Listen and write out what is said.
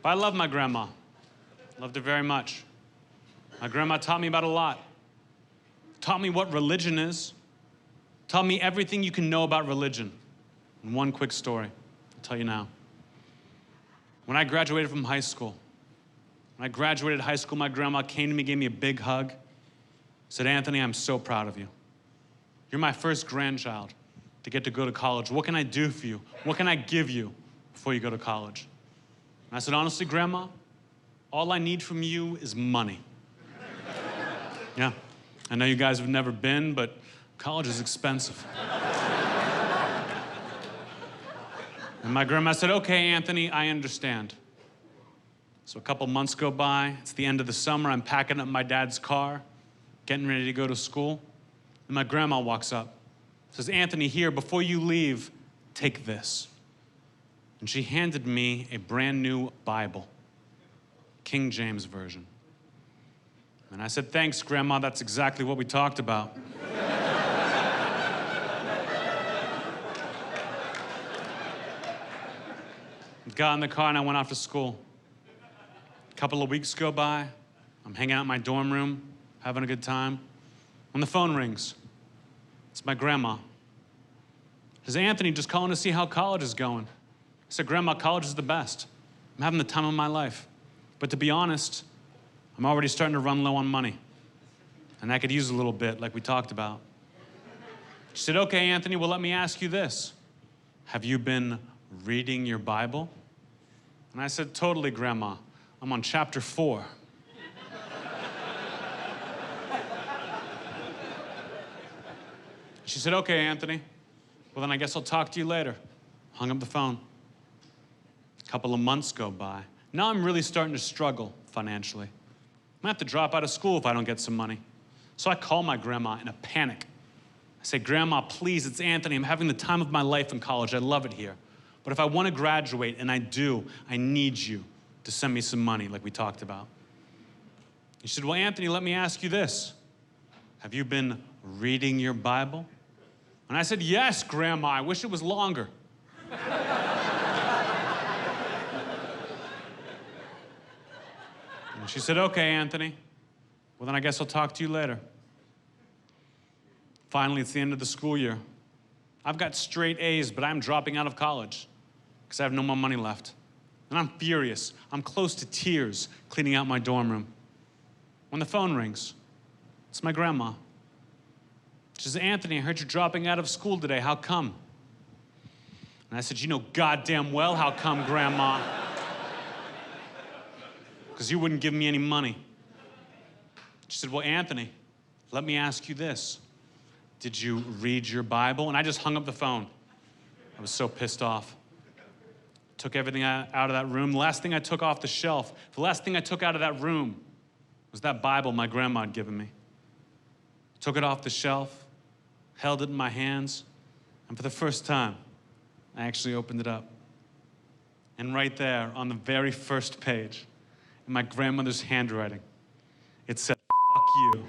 But I love my grandma. Loved her very much. My grandma taught me about a lot. Taught me what religion is. Taught me everything you can know about religion. And one quick story, I'll tell you now. When I graduated from high school, my grandma came to me, gave me a big hug, said, "Anthony, I'm so proud of you. You're my first grandchild to get to go to college. What can I do for you? What can I give you before you go to college?" And I said, "Honestly, Grandma, all I need from you is money." Yeah, I know you guys have never been, but college is expensive. And my grandma said, "Okay, Anthony, I understand." So a couple months go by. It's the end of the summer. I'm packing up my dad's car, getting ready to go to school. And my grandma walks up, says, "Anthony, here, before you leave, take this." And she handed me a brand new Bible, King James Version. And I said, "Thanks, Grandma, that's exactly what we talked about." Got in the car and I went off to school. A couple of weeks go by. I'm hanging out in my dorm room, having a good time. When the phone rings, it's my grandma. She says, "Anthony, just calling to see how college is going." I said, "Grandma, college is the best. I'm having the time of my life. But to be honest, I'm already starting to run low on money. And I could use a little bit, like we talked about." She said, "Okay, Anthony, well, let me ask you this. Have you been reading your Bible?" And I said, "Totally, Grandma. I'm on chapter 4. She said, "Okay, Anthony. Well, then I guess I'll talk to you later." Hung up the phone. A couple of months go by. Now I'm really starting to struggle financially. I'm gonna have to drop out of school if I don't get some money. So I call my grandma in a panic. I say, "Grandma, please, it's Anthony. I'm having the time of my life in college. I love it here. But if I want to graduate, and I do, I need you to send me some money like we talked about." She said, "Well, Anthony, let me ask you this. Have you been reading your Bible?" And I said, "Yes, Grandma. I wish it was longer." And she said, "Okay, Anthony. Well, then I guess I'll talk to you later." Finally, it's the end of the school year. I've got straight A's, but I'm dropping out of college because I have no more money left. And I'm furious. I'm close to tears cleaning out my dorm room. When the phone rings, it's my grandma. She says, "Anthony, I heard you're dropping out of school today. How come?" And I said, "You know goddamn well how come, Grandma. Because you wouldn't give me any money." She said, "Well, Anthony, let me ask you this. Did you read your Bible?" And I just hung up the phone. I was so pissed off. Took everything out of that room. The last thing I took off the shelf, the last thing I took out of that room was that Bible my grandma had given me. Took it off the shelf, held it in my hands, and for the first time, I actually opened it up. And right there, on the very first page, in my grandmother's handwriting, it said, "Fuck you."